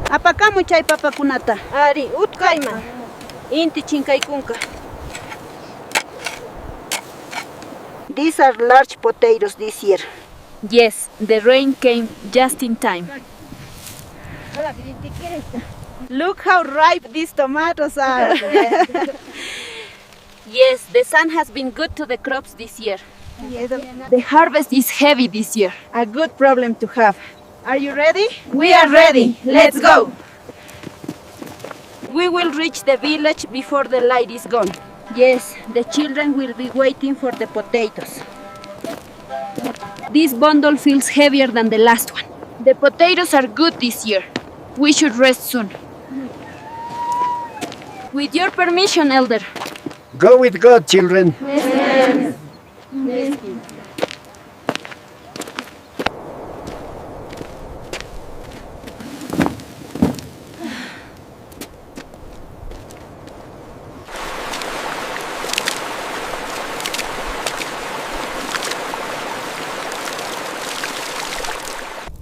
Apakamu chay papakunata. Ari, utkayman. Inti chinkaykunka. These are large potatoes this year. Yes, the rain came just in time. Look how ripe these tomatoes are. Yes, the sun has been good to the crops this year. The harvest is heavy this year. A good problem to have. Are you ready? We are ready. Let's go. We will reach the village before the light is gone. Yes, the children will be waiting for the potatoes. This bundle feels heavier than the last one. The potatoes are good this year. We should rest soon. With your permission, Elder. Go with God, children. Yes.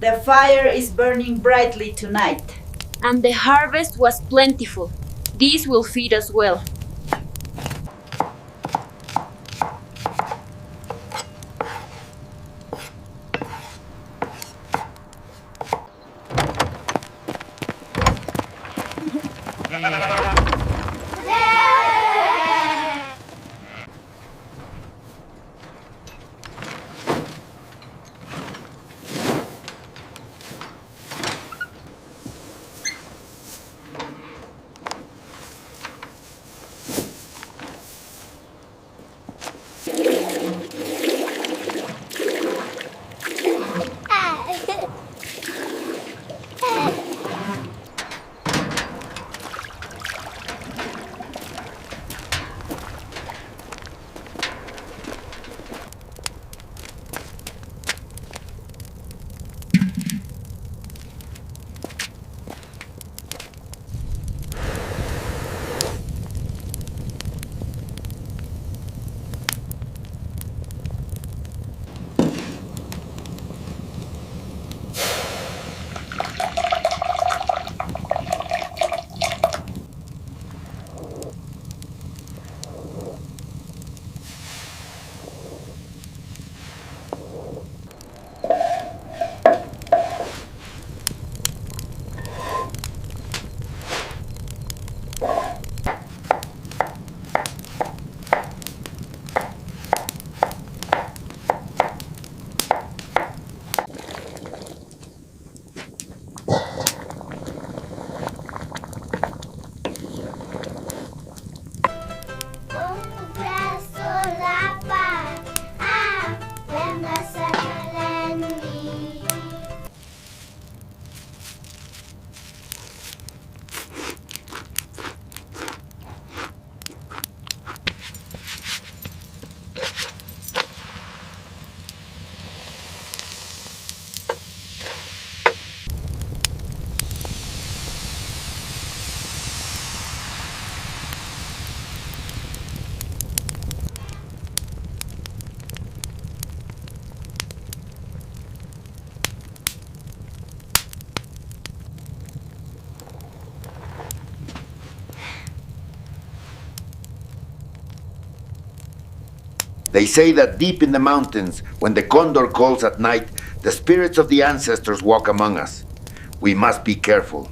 The fire is burning brightly tonight. And the harvest was plentiful. This will feed us well. They say that deep in the mountains, when the condor calls at night, the spirits of the ancestors walk among us. We must be careful.